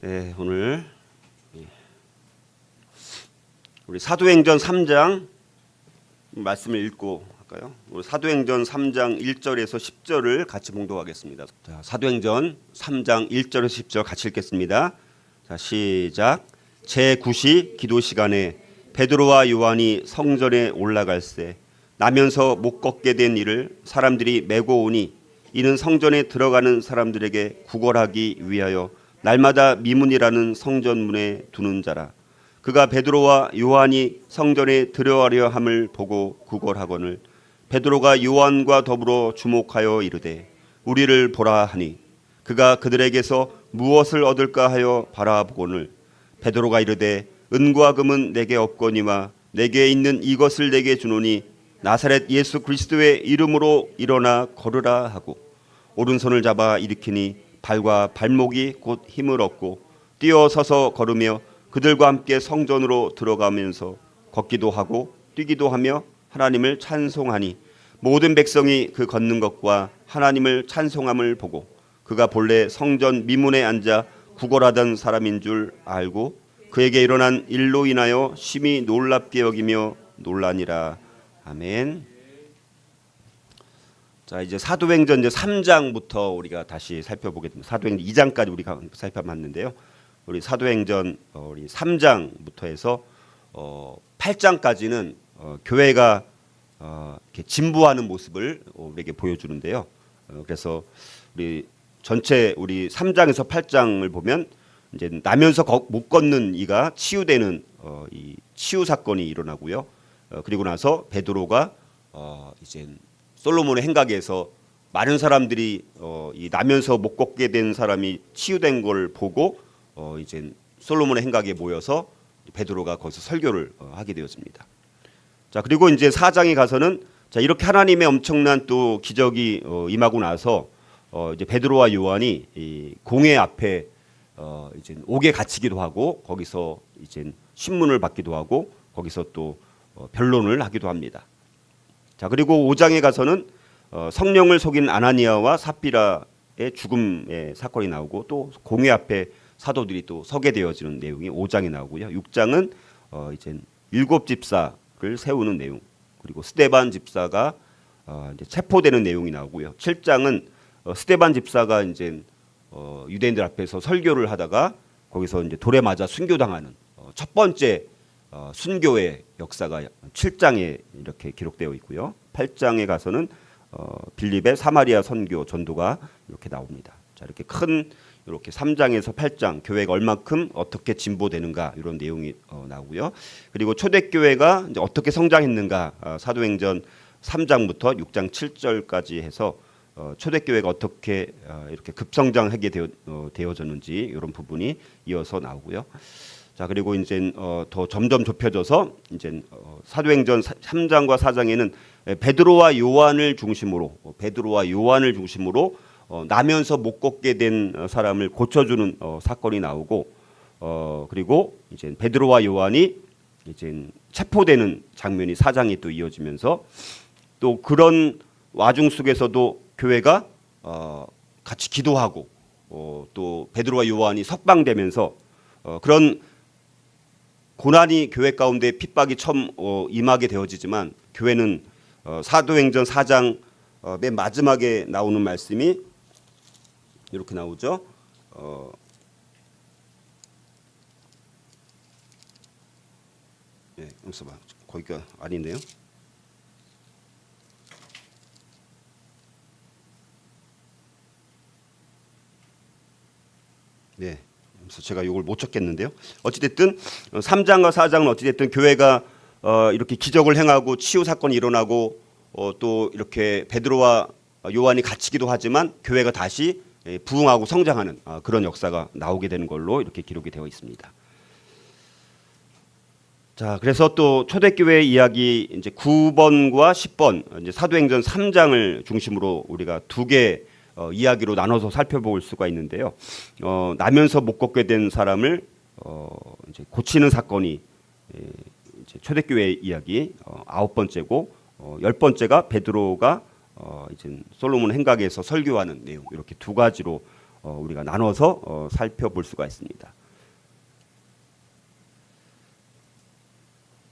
네, 오늘 우리 사도행전 3장 말씀을 읽고 할까요? 우리 사도행전 3장 1절에서 10절을 같이 봉독하겠습니다. 자, 사도행전 3장 1절에서 10절 같이 읽겠습니다. 자, 시작. 제9시 기도 시간에 베드로와 요한이 성전에 올라갈새 나면서 못 걷게 된 이를 사람들이 메고 오니 이는 성전에 들어가는 사람들에게 구걸하기 위하여 날마다 미문이라는 성전문에 두는 자라. 그가 베드로와 요한이 성전에 들어가려 함을 보고 구걸하거늘 베드로가 요한과 더불어 주목하여 이르되 우리를 보라 하니 그가 그들에게서 무엇을 얻을까 하여 바라보거늘 베드로가 이르되 은과 금은 내게 없거니와 내게 있는 이것을 내게 주노니 나사렛 예수 그리스도의 이름으로 일어나 걸으라 하고 오른손을 잡아 일으키니 발과 발목이 곧 힘을 얻고 뛰어서서 걸으며 그들과 함께 성전으로 들어가면서 걷기도 하고 뛰기도 하며 하나님을 찬송하니 모든 백성이 그 걷는 것과 하나님을 찬송함을 보고 그가 본래 성전 미문에 앉아 구걸하던 사람인 줄 알고 그에게 일어난 일로 인하여 심히 놀랍게 여기며 놀라니라. 아멘. 자, 이제 사도행전 이제 3장부터 우리가 다시 살펴보게 됩니다. 사도행전 2장까지 우리가 살펴봤는데요. 우리 사도행전 우리 3장부터 해서 8장까지는 교회가 이렇게 진보하는 모습을 우리에게 보여주는데요. 그래서 우리 전체 우리 3장에서 8장을 보면 이제 나면서 못 걷는 이가 치유되는 이 치유 사건이 일어나고요. 그리고 나서 베드로가 이제 솔로몬의 행각에서 많은 사람들이 이 나면서 못 걷게 된 사람이 치유된 걸 보고 이제 솔로몬의 행각에 모여서 베드로가 거기서 설교를 하게 되었습니다. 자, 그리고 이제 4장에 가서는 자, 이렇게 하나님의 엄청난 또 기적이 임하고 나서 이제 베드로와 요한이 이 공회 앞에 이제 옥에 갇히기도 하고 거기서 이제 신문을 받기도 하고 거기서 또 변론을 하기도 합니다. 자, 그리고 5장에 가서는 성령을 속인 아나니아와 삽비라의 죽음의 사건이 나오고 또 공회 앞에 사도들이 또 서게 되어지는 내용이 5장에 나오고요. 6장은 이제 7 집사를 세우는 내용, 그리고 스데반 집사가 이제 체포되는 내용이 나오고요. 7장은 스데반 집사가 이제 유대인들 앞에서 설교를 하다가 거기서 이제 돌에 맞아 순교당하는 첫 번째 순교의 역사가 7장에 이렇게 기록되어 있고요. 8장에 가서는 빌립의 사마리아 선교 전도가 이렇게 나옵니다. 자, 이렇게 큰 이렇게 3장에서 8장 교회가 얼마큼 어떻게 진보되는가 이런 내용이 나오고요. 그리고 초대교회가 이제 어떻게 성장했는가 사도행전 3장부터 6장 7절까지 해서 초대교회가 어떻게 이렇게 급성장하게 되어졌는지 이런 부분이 이어서 나오고요. 자, 그리고 이제 더 점점 좁혀져서 이제 사도행전 3장과 4장에는 베드로와 요한을 중심으로 나면서 못 걷게 된 사람을 고쳐주는 사건이 나오고 그리고 이제 베드로와 요한이 이제 체포되는 장면이 4장이 또 이어지면서 또 그런 와중 속에서도 교회가 같이 기도하고 또 베드로와 요한이 석방되면서 그런 고난이 교회 가운데 핍박이 처음 임하게 되어지지만 교회는 사도행전 4장 맨 마지막에 나오는 말씀이 이렇게 나오죠. 네, 잠시만 거기가 아닌데요. 네. 그래서 제가 이걸 못 찾겠는데요. 어찌됐든 3장과 4장은 어찌됐든 교회가 이렇게 기적을 행하고 치유 사건이 일어나고 또 이렇게 베드로와 요한이 갇히기도 하지만 교회가 다시 부흥하고 성장하는 그런 역사가 나오게 되는 걸로 이렇게 기록이 되어 있습니다. 자, 그래서 또 초대교회 이야기 이제 9번과 10번 이제 사도행전 3장을 중심으로 우리가 두 개 이야기로 나눠서 살펴볼 수가 있는데요. 나면서 못 걷게 된 사람을 이제 고치는 사건이 이제 초대교회 이야기 9번째고 10번째가 베드로가 이제 솔로몬 행각에서 설교하는 내용 이렇게 두 가지로 우리가 나눠서 살펴볼 수가 있습니다.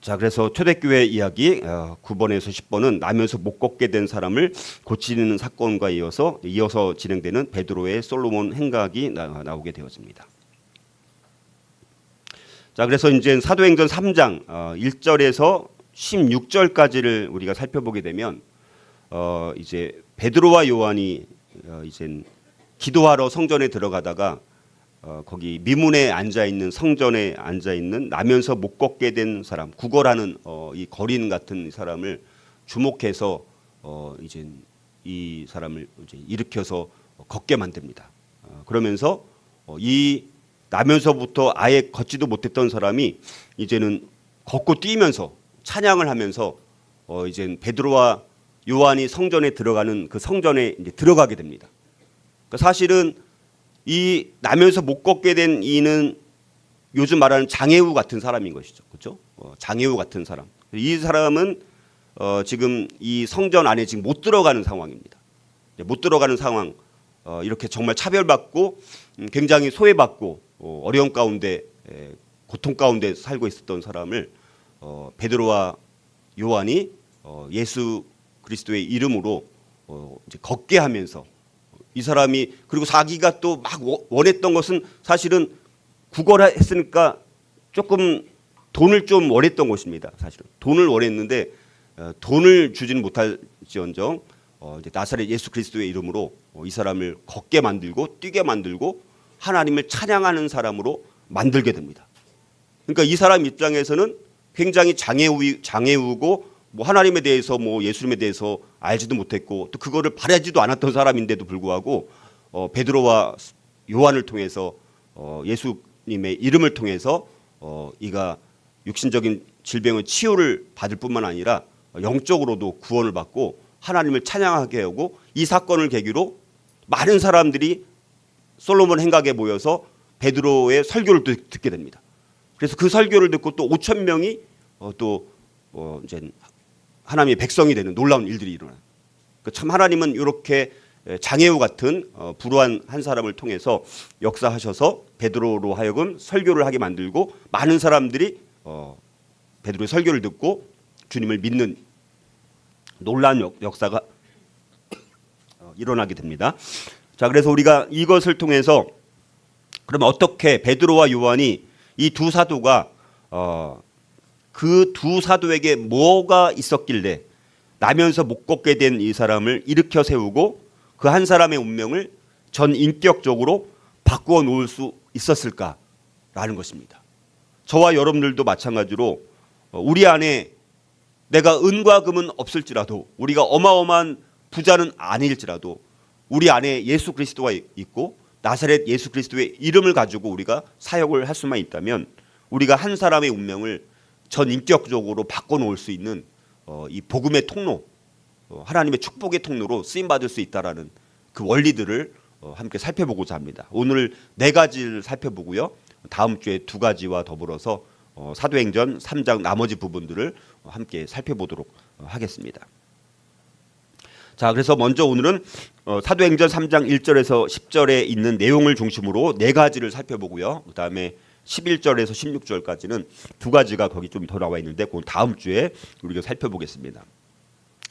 자, 그래서 초대교회 이야기 9번에서 10번은 나면서 못 걷게 된 사람을 고치는 사건과 이어서 진행되는 베드로의 솔로몬 행각이 나오게 되었습니다. 자, 그래서 이제 사도행전 3장 1절에서 16절까지를 우리가 살펴보게 되면 이제 베드로와 요한이 이제 기도하러 성전에 들어가다가 거기 미문에 앉아 있는 성전에 앉아 있는 나면서 못 걷게 된 사람, 구걸하는 이 거린 같은 사람을 주목해서 이제 이 사람을 이제 일으켜서 걷게 만듭니다. 그러면서 이 나면서부터 아예 걷지도 못했던 사람이 이제는 걷고 뛰면서 찬양을 하면서 이제 베드로와 요한이 성전에 들어가는 그 성전에 이제 들어가게 됩니다. 그러니까 사실은 이 나면서 못 걷게 된 이는 요즘 말하는 장애우 같은 사람인 것이죠. 그렇죠? 장애우 같은 사람. 이 사람은 지금 이 성전 안에 지금 못 들어가는 상황입니다. 못 들어가는 상황. 이렇게 정말 차별받고 굉장히 소외받고 어려움 가운데 고통 가운데 살고 있었던 사람을 베드로와 요한이 예수 그리스도의 이름으로 이제 걷게 하면서 이 사람이 그리고 자기가 또 막 원했던 것은 사실은 구걸했으니까 조금 돈을 좀 원했던 것입니다. 사실은 돈을 원했는데 돈을 주지는 못할지언정 이제 나사렛 예수 그리스도의 이름으로 이 사람을 걷게 만들고 뛰게 만들고 하나님을 찬양하는 사람으로 만들게 됩니다. 그러니까 이 사람 입장에서는 굉장히 장애우고 뭐 하나님에 대해서 뭐 예수님에 대해서 알지도 못했고 또 그거를 바라지도 않았던 사람인데도 불구하고 베드로와 요한을 통해서 예수님의 이름을 통해서 이가 육신적인 질병의 치유를 받을 뿐만 아니라 영적으로도 구원을 받고 하나님을 찬양하게 하고 이 사건을 계기로 많은 사람들이 솔로몬 행각에 모여서 베드로의 설교를 듣게 됩니다. 그래서 그 설교를 듣고 또 5천 명이 또 이제 하나님의 백성이 되는 놀라운 일들이 일어나요. 참 하나님은 이렇게 장애우 같은 불우한 한 사람을 통해서 역사하셔서 베드로로 하여금 설교를 하게 만들고 많은 사람들이 베드로의 설교를 듣고 주님을 믿는 놀라운 역사가 일어나게 됩니다. 자, 그래서 우리가 이것을 통해서 그러면 어떻게 베드로와 요한이 이 두 사도가 그 두 사도에게 뭐가 있었길래 나면서 못 걷게 된 이 사람을 일으켜 세우고 그 한 사람의 운명을 전 인격적으로 바꾸어 놓을 수 있었을까라는 것입니다. 저와 여러분들도 마찬가지로 우리 안에 내가 은과 금은 없을지라도 우리가 어마어마한 부자는 아닐지라도 우리 안에 예수 그리스도가 있고 나사렛 예수 그리스도의 이름을 가지고 우리가 사역을 할 수만 있다면 우리가 한 사람의 운명을 전 인격적으로 바꿔놓을 수 있는 이 복음의 통로, 하나님의 축복의 통로로 쓰임받을 수 있다라는 그 원리들을 함께 살펴보고자 합니다. 오늘 4가지를 살펴보고요. 다음 주에 2가지와 더불어서 사도행전 3장 나머지 부분들을 함께 살펴보도록 하겠습니다. 자, 그래서 먼저 오늘은 사도행전 3장 1절에서 10절에 있는 내용을 중심으로 4가지를 살펴보고요. 그 다음에 11절에서 16절까지는 2가지가 거기 좀 더 나와 있는데 그 다음 주에 우리가 살펴보겠습니다.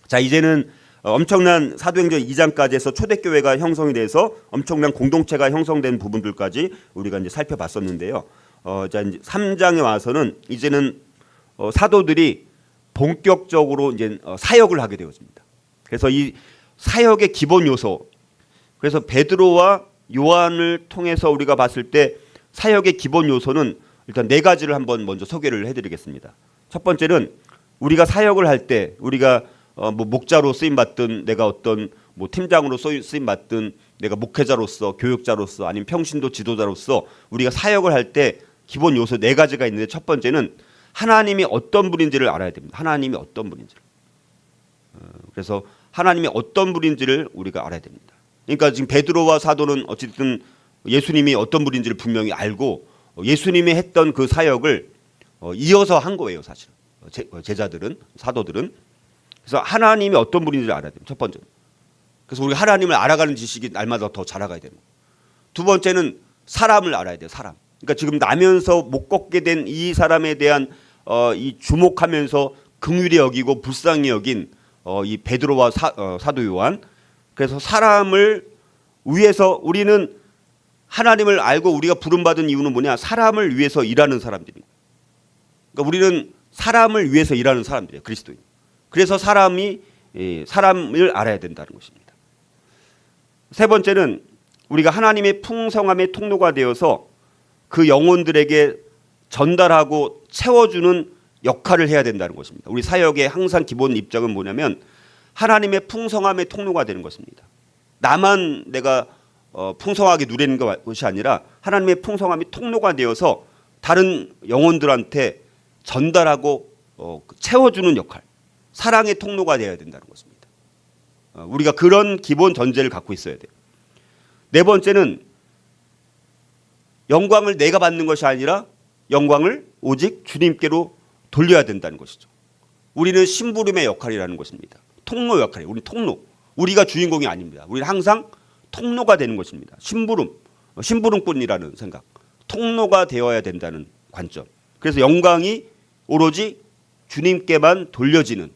자, 이제는 엄청난 사도행전 2장까지 해서 초대교회가 형성이 돼서 엄청난 공동체가 형성된 부분들까지 우리가 이제 살펴봤었는데요. 자, 이제 3장에 와서는 이제는 사도들이 본격적으로 이제 사역을 하게 되었습니다. 그래서 이 사역의 기본 요소, 그래서 베드로와 요한을 통해서 우리가 봤을 때 사역의 기본 요소는 일단 4가지를 한번 먼저 소개를 해드리겠습니다. 첫 번째는 우리가 사역을 할 때 우리가 뭐 목자로 쓰임 받든 내가 어떤 뭐 팀장으로 쓰임 받든 내가 목회자로서 교육자로서 아니면 평신도 지도자로서 우리가 사역을 할 때 기본 요소 4가지가 있는데 첫 번째는 하나님이 어떤 분인지를 알아야 됩니다. 하나님이 어떤 분인지를. 그래서 하나님이 어떤 분인지를 우리가 알아야 됩니다. 그러니까 지금 베드로와 사도는 어쨌든 예수님이 어떤 분인지를 분명히 알고 예수님이 했던 그 사역을 이어서 한 거예요, 사실. 제자들은, 사도들은. 그래서 하나님이 어떤 분인지를 알아야 됩니다. 첫 번째는. 그래서 우리가 하나님을 알아가는 지식이 날마다 더 자라가야 됩니다. 두 번째는 사람을 알아야 돼요. 사람. 그러니까 지금 나면서 못 걷게 된 이 사람에 대한 이 주목하면서 긍휼히 여기고 불쌍히 여긴 이 베드로와 사도 요한. 그래서 사람을 위해서 우리는 하나님을 알고 우리가 부름받은 이유는 뭐냐? 사람을 위해서 일하는 사람들입니다. 그러니까 우리는 사람을 위해서 일하는 사람들이에요. 그리스도인. 그래서 사람을 알아야 된다는 것입니다. 세 번째는 우리가 하나님의 풍성함의 통로가 되어서 그 영혼들에게 전달하고 채워주는 역할을 해야 된다는 것입니다. 우리 사역의 항상 기본 입장은 뭐냐면 하나님의 풍성함의 통로가 되는 것입니다. 나만 내가 풍성하게 누리는 것이 아니라 하나님의 풍성함이 통로가 되어서 다른 영혼들한테 전달하고 채워주는 역할, 사랑의 통로가 되어야 된다는 것입니다. 우리가 그런 기본 전제를 갖고 있어야 돼요. 네 번째는 영광을 내가 받는 것이 아니라 영광을 오직 주님께로 돌려야 된다는 것이죠. 우리는 심부름의 역할이라는 것입니다. 통로 역할이에요. 우리 통로. 우리가 주인공이 아닙니다. 우리는 항상 통로가 되는 것입니다. 심부름꾼이라는 생각. 통로가 되어야 된다는 관점. 그래서 영광이 오로지 주님께만 돌려지는,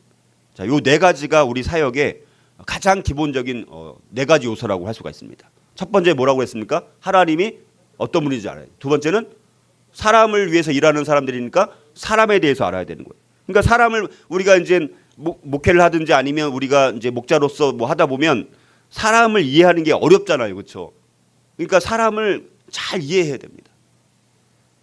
자, 요 네 가지가 우리 사역의 가장 기본적인 네 가지 요소라고 할 수가 있습니다. 첫 번째 뭐라고 했습니까? 하나님이 어떤 분인지 알아야 돼요. 두 번째는 사람을 위해서 일하는 사람들이니까 사람에 대해서 알아야 되는 거예요. 그러니까 사람을 우리가 이제 목회를 하든지 아니면 우리가 이제 목자로서 뭐 하다 보면 사람을 이해하는 게 어렵잖아요. 그렇죠? 그러니까 사람을 잘 이해해야 됩니다.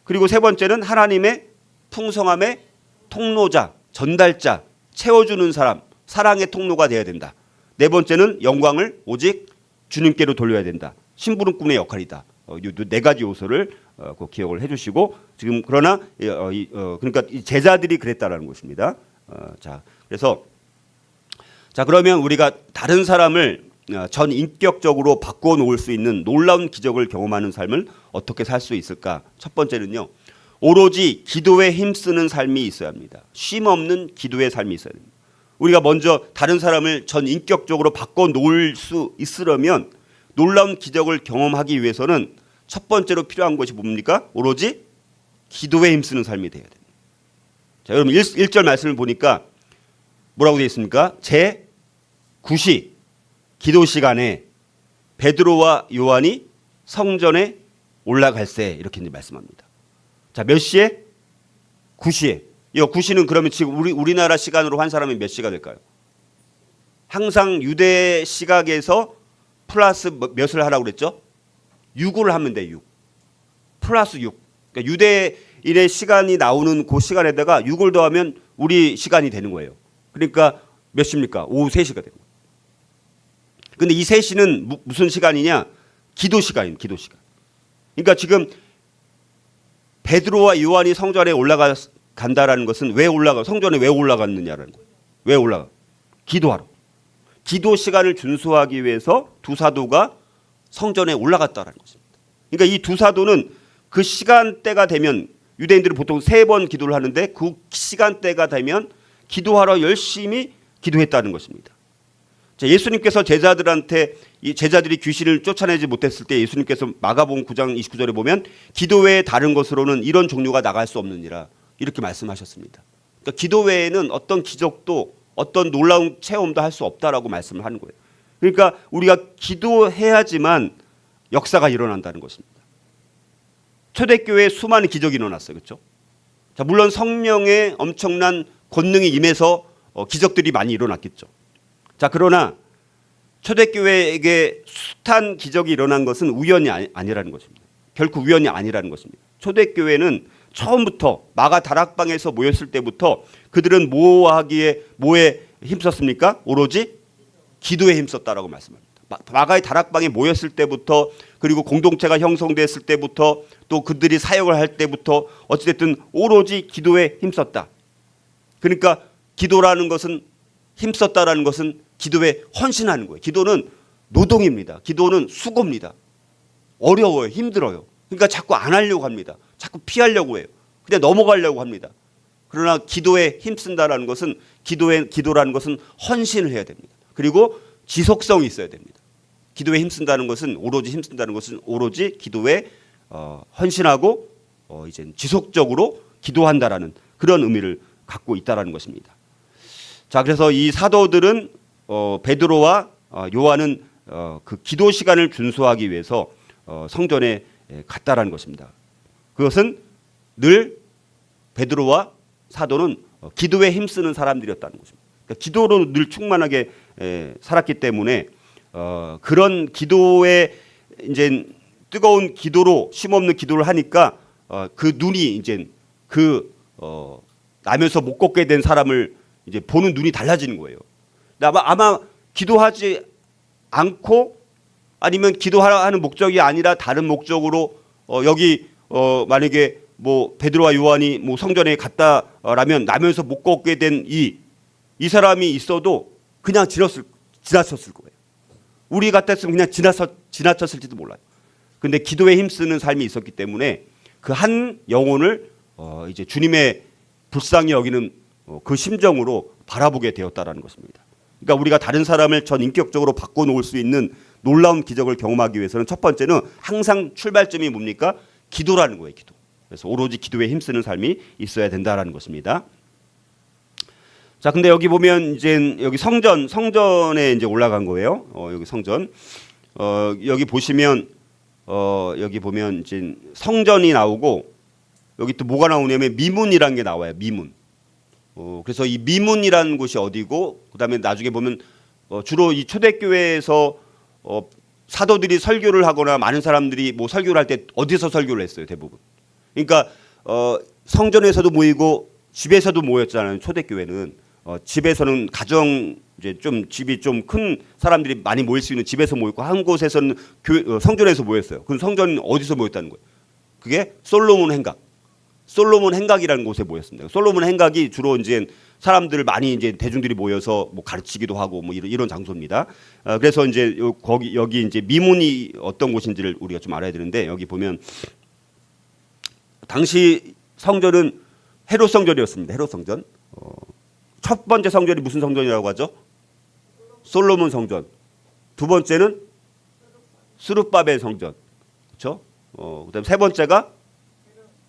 그리고 세 번째는 하나님의 풍성함의 통로자, 전달자, 채워주는 사람, 사랑의 통로가 돼야 된다. 네 번째는 영광을 오직 주님께로 돌려야 된다. 심부름꾼의 역할이다. 이 네 가지 요소를 꼭 기억을 해주시고 지금 그러나 그러니까 이 제자들이 그랬다라는 것입니다. 그래서 그러면 우리가 다른 사람을 전 인격적으로 바꿔 놓을 수 있는 놀라운 기적을 경험하는 삶을 어떻게 살 수 있을까? 첫 번째는요, 오로지 기도에 힘쓰는 삶이 있어야 합니다. 쉼 없는 기도의 삶이 있어야 됩니다. 우리가 먼저 다른 사람을 전 인격적으로 바꿔 놓을 수 있으려면 놀라운 기적을 경험하기 위해서는 첫 번째로 필요한 것이 뭡니까? 오로지 기도에 힘쓰는 삶이 되어야 됩니다. 자, 여러분 1절 말씀을 보니까 뭐라고 되어 있습니까? 제9시 기도 시간에 베드로와 요한이 성전에 올라갈세, 이렇게 말씀합니다. 자, 몇 시에? 9시에. 이 9시는 그러면 지금 우리나라 시간으로 환산하면 몇 시가 될까요? 항상 유대 시각에서 플러스 몇을 하라고 그랬죠? 6을 하면 돼. 6. 플러스 6. 그러니까 유대인의 시간이 나오는 그 시간에다가 6을 더하면 우리 시간이 되는 거예요. 그러니까 몇 시입니까? 오후 3시가 되는 거예요. 근데 이 3시는 무슨 시간이냐? 기도 시간이에요. 기도 시간. 그러니까 지금 베드로와 요한이 성전에 올라간다라는 것은 성전에 왜 올라갔느냐라는 거예요. 왜 올라가? 기도하러. 기도 시간을 준수하기 위해서 두 사도가 성전에 올라갔다라는 것입니다. 그러니까 이 두 사도는 그 시간대가 되면 유대인들은 보통 3번 기도를 하는데 그 시간대가 되면 기도하러 열심히 기도했다는 것입니다. 자, 예수님께서 제자들이 귀신을 쫓아내지 못했을 때 예수님께서 마가복음 9장 29절에 보면 기도 외에 다른 것으로는 이런 종류가 나갈 수 없느니라, 이렇게 말씀하셨습니다. 그러니까 기도 외에는 어떤 기적도 어떤 놀라운 체험도 할 수 없다라고 말씀을 하는 거예요. 그러니까 우리가 기도해야지만 역사가 일어난다는 것입니다. 초대교회에 수많은 기적이 일어났어요. 그렇죠? 자, 물론 성령의 엄청난 권능이 임해서 기적들이 많이 일어났겠죠. 자, 그러나 초대교회에게 숱한 기적이 일어난 것은 우연이 아니라는 것입니다. 결코 우연이 아니라는 것입니다. 초대교회는 처음부터 마가 다락방에서 모였을 때부터 그들은 뭐에 힘썼습니까? 오로지 기도에 힘썼다라고 말씀합니다. 마가의 다락방에 모였을 때부터, 그리고 공동체가 형성됐을 때부터, 또 그들이 사역을 할 때부터 어찌됐든 오로지 기도에 힘썼다. 그러니까 기도라는 것은, 힘썼다라는 것은 기도에 헌신하는 거예요. 기도는 노동입니다. 기도는 수고입니다. 어려워요. 힘들어요. 그러니까 자꾸 안 하려고 합니다. 자꾸 피하려고 해요. 그냥 넘어가려고 합니다. 그러나 기도에 힘쓴다라는 것은, 기도라는 것은 헌신을 해야 됩니다. 그리고 지속성이 있어야 됩니다. 기도에 힘쓴다는 것은 오로지 기도에 헌신하고 이제 지속적으로 기도한다라는 그런 의미를 갖고 있다라는 것입니다. 자, 그래서 이 사도들은 베드로와 요한은 그 기도 시간을 준수하기 위해서 성전에 갔다라는 것입니다. 그것은 늘 베드로와 사도는 기도에 힘쓰는 사람들이었다는 것입니다. 그러니까 기도로 늘 충만하게 살았기 때문에 그런 기도에 이제 뜨거운 기도로 쉼없는 기도를 하니까 그 눈이 이제 나면서 못 걷게 된 사람을 이제 보는 눈이 달라지는 거예요. 아마 기도하지 않고 아니면 기도하는 목적이 아니라 다른 목적으로 여기 만약에 뭐 베드로와 요한이 뭐 성전에 갔다라면 나면서 못 걷게 된 이 사람이 있어도 그냥 지나쳤을 거예요. 우리 같았으면 그냥 지나쳤을지도 몰라요. 근데 기도에 힘쓰는 삶이 있었기 때문에 그 한 영혼을 이제 주님의 불쌍히 여기는 그 심정으로 바라보게 되었다라는 것입니다. 그러니까 우리가 다른 사람을 전인격적으로 바꿔놓을 수 있는 놀라운 기적을 경험하기 위해서는 첫 번째는 항상 출발점이 뭡니까? 기도라는 거예요. 기도. 그래서 오로지 기도에 힘쓰는 삶이 있어야 된다라는 것입니다. 자, 근데 여기 보면 이제 여기 성전에 이제 올라간 거예요. 여기 성전. 여기 보시면 이제 성전이 나오고 여기 또 뭐가 나오냐면 미문이라는 게 나와요. 미문. 그래서 이 미문이라는 곳이 어디고 그다음에 나중에 보면 주로 이 초대교회에서 사도들이 설교를 하거나 많은 사람들이 뭐 설교를 할 때 어디서 설교를 했어요, 대부분. 그러니까 성전에서도 모이고 집에서도 모였잖아요. 초대교회는 집에서는 가정 이제 좀 집이 좀 큰 사람들이 많이 모일 수 있는 집에서 모였고 한 곳에서는 성전에서 모였어요. 그럼 성전은 어디서 모였다는 거예요? 그게 솔로몬 행각이라는 곳에 모였습니다. 솔로몬 행각이 주로 이제 사람들 많이 이제 대중들이 모여서 뭐 가르치기도 하고 뭐 이런 장소입니다. 그래서 이제 여기 이제 미문이 어떤 곳인지를 우리가 좀 알아야 되는데 여기 보면 당시 성전은 헤롯 성전이었습니다. 헤롯 성전. 첫 번째 성전이 무슨 성전이라고 하죠? 솔로몬 성전. 두 번째는 스룹바벨 성전. 그렇죠? 그다음 세 번째가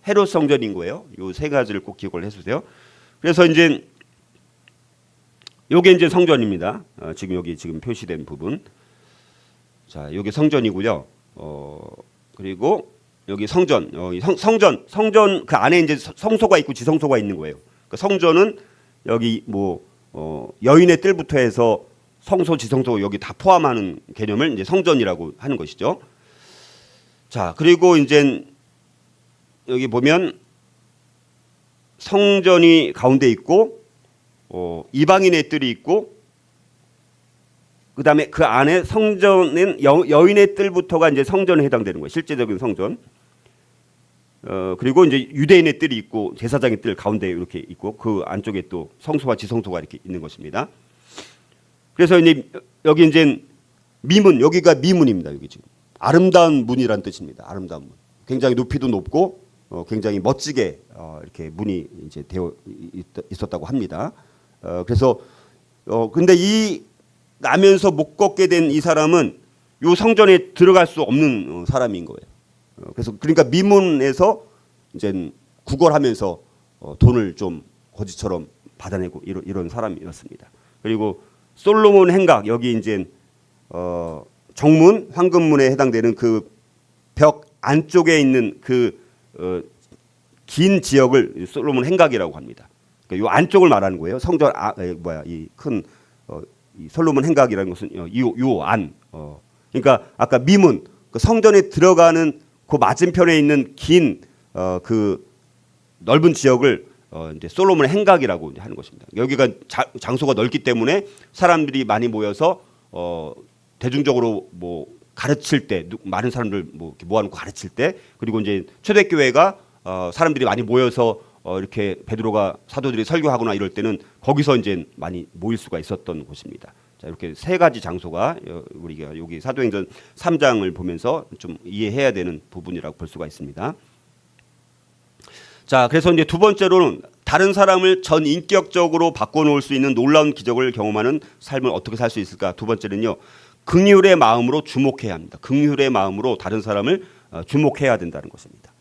헤롯 성전인 거예요. 이 세 가지를 꼭 기억을 해주세요. 그래서 이제 요게 이제 성전입니다. 지금 여기 지금 표시된 부분. 자, 요게 성전이고요. 그리고 여기 성전 그 안에 이제 성소가 있고 지성소가 있는 거예요. 그러니까 성전은 여기 뭐 여인의 뜰부터 해서 성소, 지성소 여기 다 포함하는 개념을 이제 성전이라고 하는 것이죠. 자, 그리고 이제 여기 보면 성전이 가운데 있고 이방인의 뜰이 있고 그다음에 그 안에 성전은 여인의 뜰부터가 이제 성전에 해당되는 거예요. 실제적인 성전. 그리고 이제 유대인의 뜰이 있고 제사장의 뜰 가운데 이렇게 있고 그 안쪽에 또 성소와 지성소가 이렇게 있는 것입니다. 그래서 이제 여기 이제 미문, 여기가 미문입니다. 여기 지금 아름다운 문이란 뜻입니다. 아름다운 문. 굉장히 높이도 높고 굉장히 멋지게 이렇게 문이 이제 되어 있었다고 합니다. 그래서 근데 이 나면서 못 걷게 된 이 사람은 이 성전에 들어갈 수 없는 사람인 거예요. 그래서 그러니까 미문에서 이제 구걸하면서 돈을 좀 거지처럼 받아내고 이런 사람이었습니다. 그리고 솔로몬 행각 여기 이제 정문 황금문에 해당되는 그 벽 안쪽에 있는 그 긴 지역을 솔로몬 행각이라고 합니다. 그러니까 이 안쪽을 말하는 거예요. 성전 이 큰 이 솔로몬 행각이라는 것은 요 안. 그러니까 아까 미문 그 성전에 들어가는 그 맞은편에 있는 긴 그 넓은 지역을 이제 솔로몬의 행각이라고 하는 것입니다. 여기가 장소가 넓기 때문에 사람들이 많이 모여서 대중적으로 뭐 가르칠 때 많은 사람들 뭐 이렇게 모아놓고 가르칠 때 그리고 이제 초대교회가 사람들이 많이 모여서 이렇게 베드로가 사도들이 설교하거나 이럴 때는 거기서 이제 많이 모일 수가 있었던 곳입니다. 자, 이렇게 세 가지 장소가 우리가 여기 사도행전 3장을 보면서 좀 이해해야 되는 부분이라고 볼 수가 있습니다. 자, 그래서 이제 두 번째로는 다른 사람을 전인격적으로 바꿔놓을 수 있는 놀라운 기적을 경험하는 삶을 어떻게 살 수 있을까? 두 번째는요, 긍휼의 마음으로 주목해야 합니다. 긍휼의 마음으로 다른 사람을 주목해야 된다는 것입니다.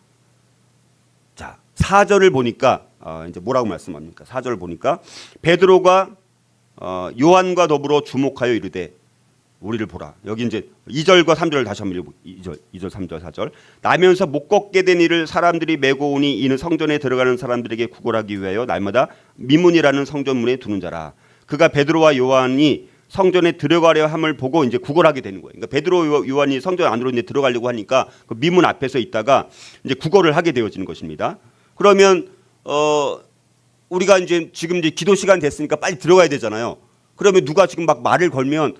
자, 4절을 보니까 이제 뭐라고 말씀합니까? 4절을 보니까 베드로가 요한과 더불어 주목하여 이르되 우리를 보라. 여기 이제 2절과 3절을 다시 한번 읽어볼게요. 2절, 3절, 4절. 나면서 못 걷게 된 이를 사람들이 메고 오니 이는 성전에 들어가는 사람들에게 구걸하기 위하여 날마다 미문이라는 성전문에 두는 자라. 그가 베드로와 요한이 성전에 들어가려 함을 보고 이제 구걸하게 되는 거예요. 그러니까 베드로 요한이 성전 안으로 이제 들어가려고 하니까 그 미문 앞에서 있다가 이제 구걸을 하게 되어지는 것입니다. 그러면 우리가 이제 지금 이제 기도 시간 됐으니까 빨리 들어가야 되잖아요. 그러면 누가 지금 막 말을 걸면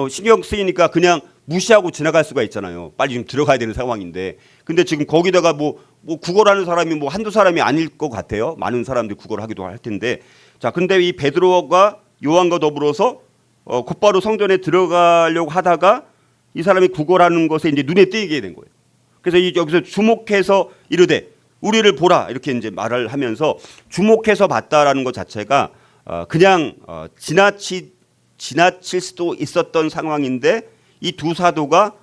신경 쓰이니까 그냥 무시하고 지나갈 수가 있잖아요. 빨리 좀 들어가야 되는 상황인데. 근데 지금 거기다가 뭐 구걸하는 사람이 뭐 한두 사람이 아닐 것 같아요. 많은 사람들이 구걸하기도 할 텐데. 자, 근데 이 베드로가 요한과 더불어서 곧바로 성전에 들어가려고 하다가 이 사람이 구걸하는 것에 이제 눈에 띄게 된 거예요. 그래서 여기서 주목해서 이르되 우리를 보라 이렇게 이제 말을 하면서 주목해서 봤다라는 것 자체가 그냥 지나칠 수도 있었던 상황인데 이 두 사도가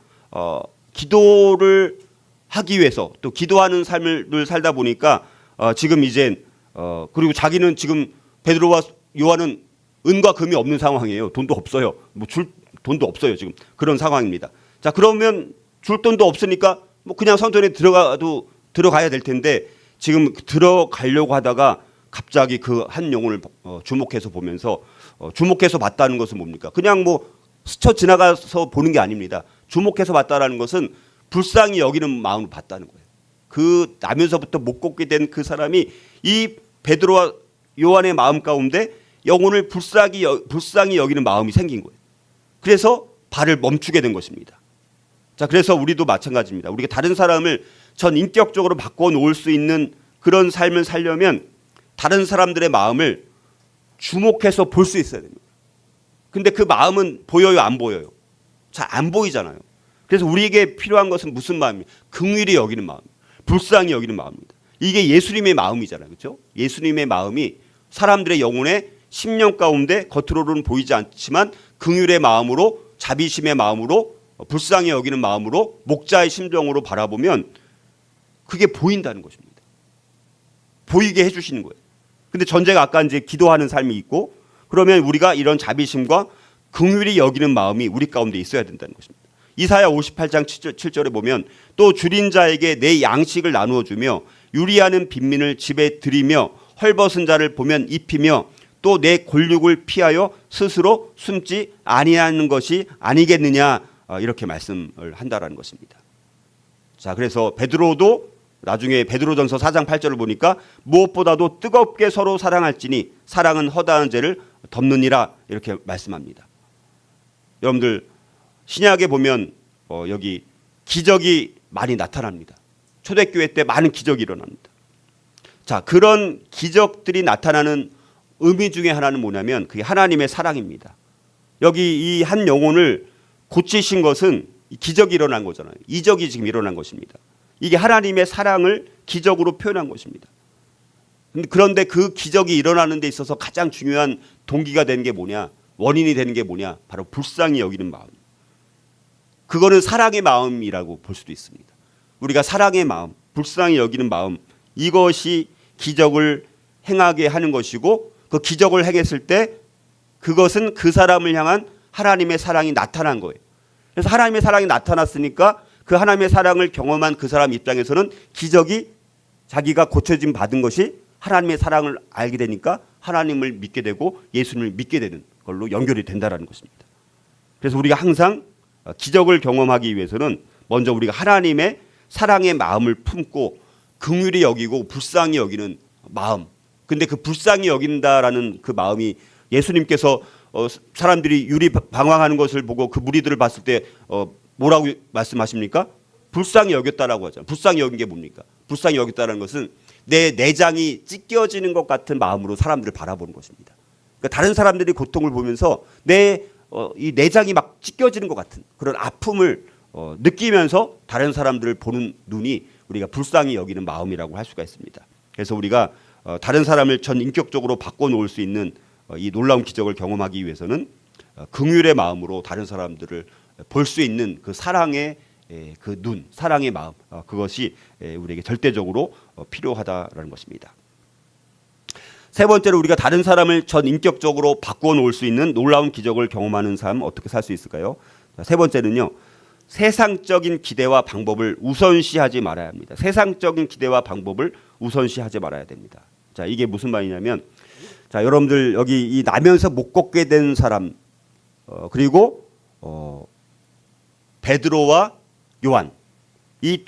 기도를 하기 위해서 또 기도하는 삶을 살다 보니까 지금 이제 그리고 자기는 지금 베드로와 요한은 은과 금이 없는 상황이에요. 돈도 없어요. 뭐 줄 돈도 없어요. 지금 그런 상황입니다. 자, 그러면 줄 돈도 없으니까 뭐 그냥 성전에 들어가야 될 텐데 지금 들어가려고 하다가 갑자기 그 한 영혼을 주목해서 보면서 주목해서 봤다는 것은 뭡니까? 그냥 뭐 스쳐 지나가서 보는 게 아닙니다. 주목해서 봤다라는 것은 불쌍히 여기는 마음으로 봤다는 거예요. 그 나면서부터 못 걷게 된 그 사람이 이 베드로와 요한의 마음 가운데 영혼을 불쌍히 여기는 마음이 생긴 거예요. 그래서 발을 멈추게 된 것입니다. 자, 그래서 우리도 마찬가지입니다. 우리가 다른 사람을 전 인격적으로 바꿔 놓을 수 있는 그런 삶을 살려면 다른 사람들의 마음을 주목해서 볼 수 있어야 됩니다. 근데 그 마음은 보여요, 안 보여요? 잘 안 보이잖아요. 그래서 우리에게 필요한 것은 무슨 마음이에요? 긍휼히 여기는 마음, 불쌍히 여기는 마음입니다. 이게 예수님의 마음이잖아요, 그렇죠? 예수님의 마음이 사람들의 영혼의 심령 가운데 겉으로는 보이지 않지만 긍휼의 마음으로, 자비심의 마음으로, 불쌍히 여기는 마음으로, 목자의 심정으로 바라보면 그게 보인다는 것입니다. 보이게 해주시는 거예요. 근데 전제가 아까 이제 기도하는 삶이 있고, 그러면 우리가 이런 자비심과 긍휼히 여기는 마음이 우리 가운데 있어야 된다는 것입니다. 이사야 58장 7절에 보면 또 줄인 자에게 내 양식을 나누어 주며 유리하는 빈민을 집에 들이며 헐벗은 자를 보면 입히며 또 내 골육을 피하여 스스로 숨지 아니하는 것이 아니겠느냐, 이렇게 말씀을 한다라는 것입니다. 자, 그래서 베드로도 나중에 베드로전서 4장 8절을 보니까 무엇보다도 뜨겁게 서로 사랑할지니 사랑은 허다한 죄를 덮느니라, 이렇게 말씀합니다. 여러분들 신약에 보면 여기 기적이 많이 나타납니다. 초대교회 때 많은 기적이 일어납니다. 자, 그런 기적들이 나타나는 의미 중에 하나는 뭐냐면 그게 하나님의 사랑입니다. 여기 이 한 영혼을 고치신 것은 기적이 일어난 거잖아요. 이적이 지금 일어난 것입니다. 이게 하나님의 사랑을 기적으로 표현한 것입니다. 그런데 그 기적이 일어나는 데 있어서 가장 중요한 동기가 되는 게 뭐냐, 원인이 되는 게 뭐냐, 바로 불쌍히 여기는 마음. 그거는 사랑의 마음이라고 볼 수도 있습니다. 우리가 사랑의 마음, 불쌍히 여기는 마음, 이것이 기적을 행하게 하는 것이고, 그 기적을 행했을 때 그것은 그 사람을 향한 하나님의 사랑이 나타난 거예요. 그래서 하나님의 사랑이 나타났으니까 그 하나님의 사랑을 경험한 그 사람 입장에서는 기적이 자기가 고쳐짐 받은 것이 하나님의 사랑을 알게 되니까 하나님을 믿게 되고 예수님을 믿게 되는 걸로 연결이 된다는 것입니다. 그래서 우리가 항상 기적을 경험하기 위해서는 먼저 우리가 하나님의 사랑의 마음을 품고 긍휼히 여기고 불쌍히 여기는 마음. 근데 그 불쌍히 여긴다라는 그 마음이 예수님께서 사람들이 유리 방황하는 것을 보고 그 무리들을 봤을 때 뭐라고 말씀하십니까? 불쌍히 여겼다라고 하잖아요. 불쌍히 여긴 게 뭡니까? 불쌍히 여겼다는 것은 내 내장이 찢겨지는 것 같은 마음으로 사람들을 바라보는 것입니다. 그러니까 다른 사람들이 고통을 보면서 이 내장이 막 찢겨지는 것 같은 그런 아픔을 느끼면서 다른 사람들을 보는 눈이 우리가 불쌍히 여기는 마음이라고 할 수가 있습니다. 그래서 우리가 다른 사람을 전 인격적으로 바꿔놓을 수 있는 이 놀라운 기적을 경험하기 위해서는 긍휼의 마음으로 다른 사람들을 볼 수 있는 그 사랑의 그 눈, 사랑의 마음, 그것이 우리에게 절대적으로 필요하다라는 것입니다. 세 번째로 우리가 다른 사람을 전인격적으로 바꾸어 놓을 수 있는 놀라운 기적을 경험하는 삶 어떻게 살 수 있을까요? 세 번째는요. 세상적인 기대와 방법을 우선시하지 말아야 합니다. 세상적인 기대와 방법을 우선시하지 말아야 됩니다. 자, 이게 무슨 말이냐면, 자, 여러분들 여기 이 나면서 못 걷게 된 사람, 그리고 베드로와 요한, 이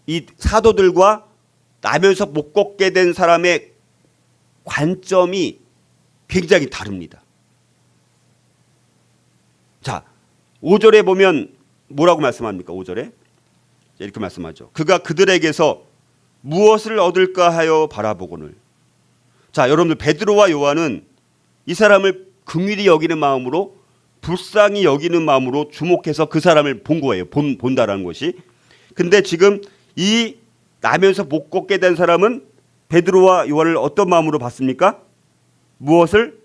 이 사도들과 나면서 못 걷게 된 사람의 관점이 굉장히 다릅니다. 자, 5절에 보면 뭐라고 말씀합니까? 5절에 이렇게 말씀하죠. 그가 그들에게서 무엇을 얻을까 하여 바라보거늘. 자, 여러분들 베드로와 요한은 이 사람을 긍휼히 여기는 마음으로, 불쌍히 여기는 마음으로 주목해서 그 사람을 본 거예요. 본다라는 것이. 근데 지금 이 나면서 못 걷게 된 사람은 베드로와 요한을 어떤 마음으로 봤습니까? 무엇을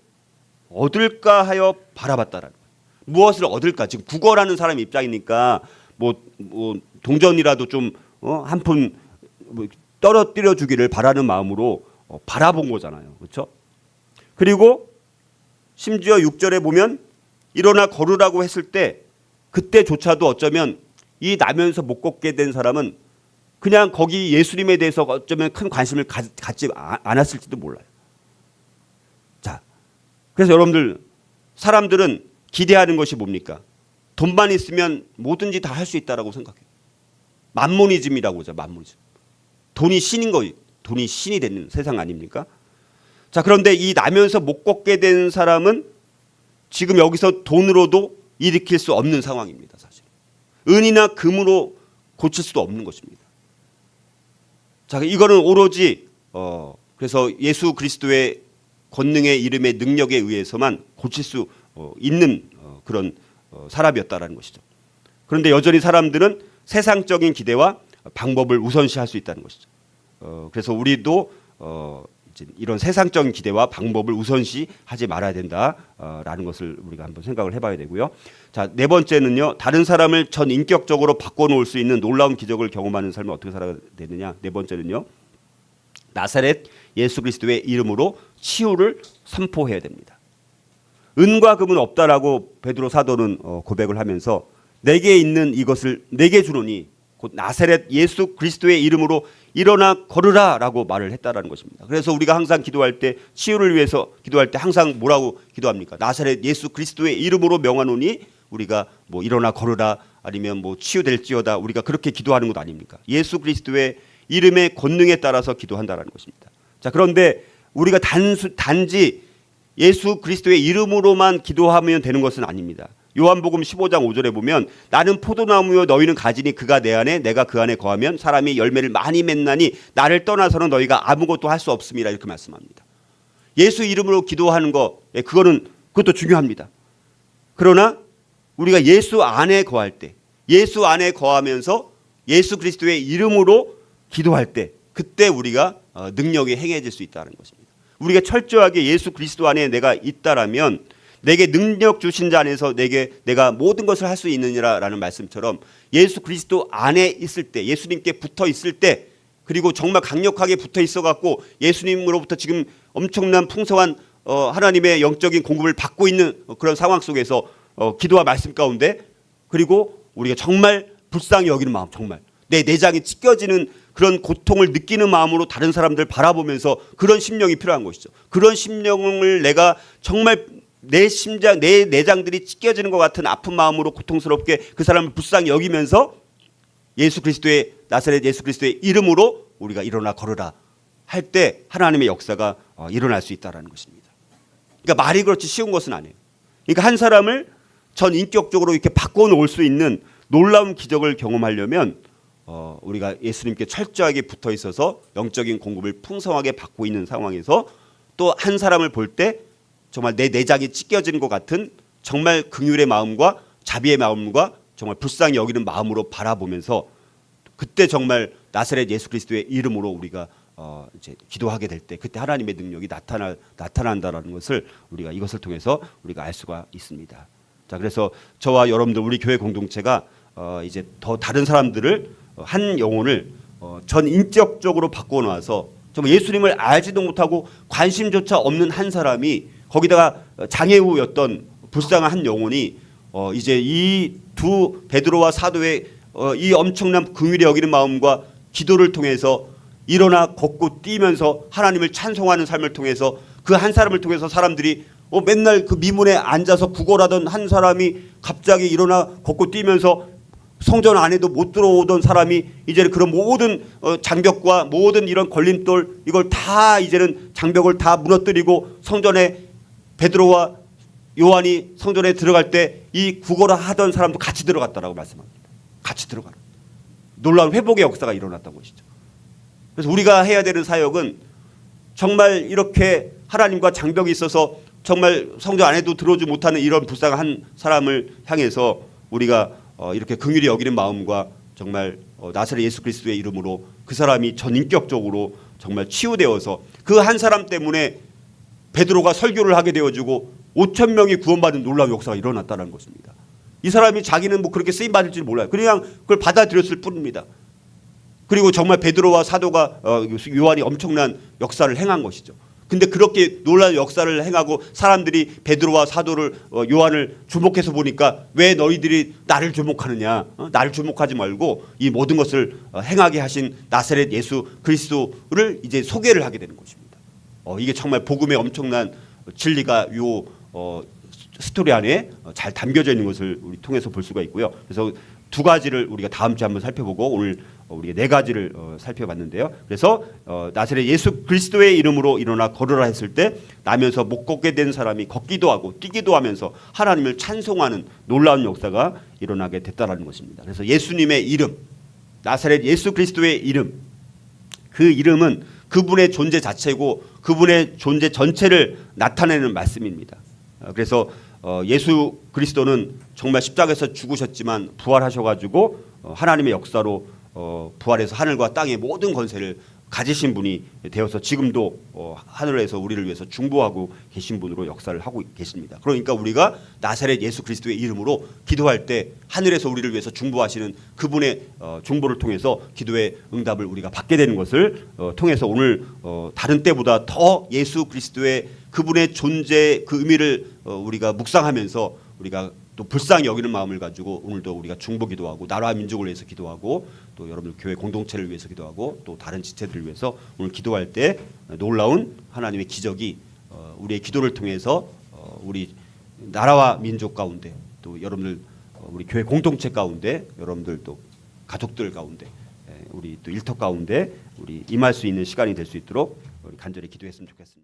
얻을까 하여 바라봤다라는 거예요. 무엇을 얻을까? 지금 구걸하는 사람 입장이니까 뭐 동전이라도 좀 한 푼 떨어뜨려 주기를 바라는 마음으로 바라본 거잖아요. 그렇죠? 그리고 심지어 6절에 보면 일어나 걸으라고 했을 때 그때조차도 어쩌면 이 나면서 못 걷게 된 사람은 그냥 거기 예수님에 대해서 어쩌면 큰 관심을 갖지 않았을지도 몰라요. 자, 그래서 여러분들 사람들은 기대하는 것이 뭡니까? 돈만 있으면 뭐든지 다 할 수 있다라고 생각해요. 만모니즘이라고 하죠. 만모니즘. 돈이 신인 거예요. 돈이 신이 되는 세상 아닙니까? 자, 그런데 이 나면서 못 걷게 된 사람은 지금 여기서 돈으로도 일으킬 수 없는 상황입니다. 사실 은이나 금으로 고칠 수도 없는 것입니다. 자, 이거는 오로지 그래서 예수 그리스도의 권능의 이름의 능력에 의해서만 고칠 수 있는 그런 사람이었다라는 것이죠. 그런데 여전히 사람들은 세상적인 기대와 방법을 우선시할 수 있다는 것이죠. 그래서 우리도 이제 이런 세상적인 기대와 방법을 우선시하지 말아야 된다라는 것을 우리가 한번 생각을 해봐야 되고요. 자, 네 번째는요. 다른 사람을 전인격적으로 바꿔놓을 수 있는 놀라운 기적을 경험하는 삶을 어떻게 살아야 되느냐. 네 번째는요. 나사렛 예수 그리스도의 이름으로 치유를 선포해야 됩니다. 은과 금은 없다라고 베드로 사도는 고백을 하면서 내게 있는 이것을 내게 주노니 곧 나사렛 예수 그리스도의 이름으로 일어나 걸으라라고 말을 했다라는 것입니다. 그래서 우리가 항상 기도할 때 치유를 위해서 기도할 때 항상 뭐라고 기도합니까? 나사렛 예수 그리스도의 이름으로 명하노니 우리가 뭐 일어나 걸으라 아니면 뭐 치유될지어다 우리가 그렇게 기도하는 것 아닙니까? 예수 그리스도의 이름의 권능에 따라서 기도한다라는 것입니다. 자, 그런데 우리가 단지 예수 그리스도의 이름으로만 기도하면 되는 것은 아닙니다. 요한복음 15장 5절에 보면 나는 포도나무요 너희는 가지니 그가 내 안에 내가 그 안에 거하면 사람이 열매를 많이 맺나니 나를 떠나서는 너희가 아무것도 할 수 없음이라 이렇게 말씀합니다. 예수 이름으로 기도하는 거 그것도 중요합니다. 그러나 우리가 예수 안에 거할 때 예수 안에 거하면서 예수 그리스도의 이름으로 기도할 때 그때 우리가 능력이 행해질 수 있다는 것입니다. 우리가 철저하게 예수 그리스도 안에 내가 있다라면 내게 능력 주신 자 안에서 내가 모든 것을 할 수 있느니라라는 말씀처럼 예수 그리스도 안에 있을 때 예수님께 붙어 있을 때 그리고 정말 강력하게 붙어 있어 갖고 예수님으로부터 지금 엄청난 풍성한 하나님의 영적인 공급을 받고 있는 그런 상황 속에서 기도와 말씀 가운데 그리고 우리가 정말 불쌍히 여기는 마음 정말 내 내장이 찢겨지는 그런 고통을 느끼는 마음으로 다른 사람들 바라보면서 그런 심령이 필요한 것이죠. 그런 심령을 내가 정말 내 심장, 내 내장들이 찢겨지는 것 같은 아픈 마음으로 고통스럽게 그 사람을 불쌍히 여기면서 예수 그리스도의 나사렛 예수 그리스도의 이름으로 우리가 일어나 걸으라 할 때 하나님의 역사가 일어날 수 있다는 것입니다. 그러니까 말이 그렇지 쉬운 것은 아니에요. 그러니까 한 사람을 전 인격적으로 이렇게 바꿔놓을 수 있는 놀라운 기적을 경험하려면 우리가 예수님께 철저하게 붙어 있어서 영적인 공급을 풍성하게 받고 있는 상황에서 또 한 사람을 볼 때 정말 내 내장이 찢겨지는 것 같은 정말 긍휼의 마음과 자비의 마음과 정말 불쌍히 여기는 마음으로 바라보면서 그때 정말 나사렛 예수 그리스도의 이름으로 우리가 이제 기도하게 될 때 그때 하나님의 능력이 나타난다라는 것을 우리가 이것을 통해서 우리가 알 수가 있습니다. 자, 그래서 저와 여러분들 우리 교회 공동체가 이제 더 다른 사람들을 한 영혼을 전 인격적으로 바꾸어 놔서 정말 예수님을 알지도 못하고 관심조차 없는 한 사람이 거기다가 장애우였던 불쌍한 한 영혼이 이제 이 두 베드로와 사도의 이 엄청난 긍휼히 여기는 마음과 기도를 통해서 일어나 걷고 뛰면서 하나님을 찬송하는 삶을 통해서 그 한 사람을 통해서 사람들이 맨날 그 미문에 앉아서 구걸하던 한 사람이 갑자기 일어나 걷고 뛰면서 성전 안에도 못 들어오던 사람이 이제는 그런 모든 장벽과 모든 이런 걸림돌 이걸 다 이제는 장벽을 다 무너뜨리고 성전에 베드로와 요한이 성전에 들어갈 때 이 구걸하던 사람도 같이 들어갔다라고 말씀합니다. 같이 들어가라. 놀라운 회복의 역사가 일어났다는 것이죠. 그래서 우리가 해야 되는 사역은 정말 이렇게 하나님과 장벽이 있어서 정말 성전 안에도 들어오지 못하는 이런 불쌍한 한 사람을 향해서 우리가 이렇게 긍휼히 여기는 마음과 정말 나사렛 예수 그리스도의 이름으로 그 사람이 전인격적으로 정말 치유되어서 그 한 사람 때문에 베드로가 설교를 하게 되어지고 5천 명이 구원받은 놀라운 역사가 일어났다는 것입니다. 이 사람이 자기는 뭐 그렇게 쓰임 받을 줄 몰라요. 그냥 그걸 받아들였을 뿐입니다. 그리고 정말 베드로와 사도가 요한이 엄청난 역사를 행한 것이죠. 근데 그렇게 놀라운 역사를 행하고 사람들이 베드로와 사도를 요한을 주목해서 보니까 왜 너희들이 나를 주목하느냐? 나를 주목하지 말고 이 모든 것을 행하게 하신 나사렛 예수 그리스도를 이제 소개를 하게 되는 것입니다. 이게 정말 복음의 엄청난 진리가 요 스토리 안에 잘 담겨져 있는 것을 우리 통해서 볼 수가 있고요. 그래서 두 가지를 우리가 다음 주에 한번 살펴보고 오늘 우리가 네 가지를 살펴봤는데요. 그래서 나사렛 예수 그리스도의 이름으로 일어나 걸으라 했을 때 나면서 못 걷게 된 사람이 걷기도 하고 뛰기도 하면서 하나님을 찬송하는 놀라운 역사가 일어나게 됐다라는 것입니다. 그래서 예수님의 이름, 나사렛 예수 그리스도의 이름, 그 이름은 그분의 존재 자체고 그분의 존재 전체를 나타내는 말씀입니다. 그래서 예수 그리스도는 정말 십자가에서 죽으셨지만 부활하셔가지고 하나님의 역사로 부활해서 하늘과 땅의 모든 권세를 가지신 분이 되어서 지금도 하늘에서 우리를 위해서 중보하고 계신 분으로 역사를 하고 계십니다. 그러니까 우리가 나사렛 예수 그리스도의 이름으로 기도할 때 하늘에서 우리를 위해서 중보하시는 그분의 중보를 통해서 기도의 응답을 우리가 받게 되는 것을 통해서 오늘 다른 때보다 더 예수 그리스도의 그분의 존재 그 의미를 우리가 묵상하면서 우리가 또 불쌍히 여기는 마음을 가지고 오늘도 우리가 중보 기도하고 나라와 민족을 위해서 기도하고 또 여러분들 교회 공동체를 위해서 기도하고 또 다른 지체들을 위해서 오늘 기도할 때 놀라운 하나님의 기적이 우리의 기도를 통해서 우리 나라와 민족 가운데 또 여러분들 우리 교회 공동체 가운데 여러분들 또 가족들 가운데 우리 또 일터 가운데 우리 임할 수 있는 시간이 될 수 있도록 우리 간절히 기도했으면 좋겠습니다.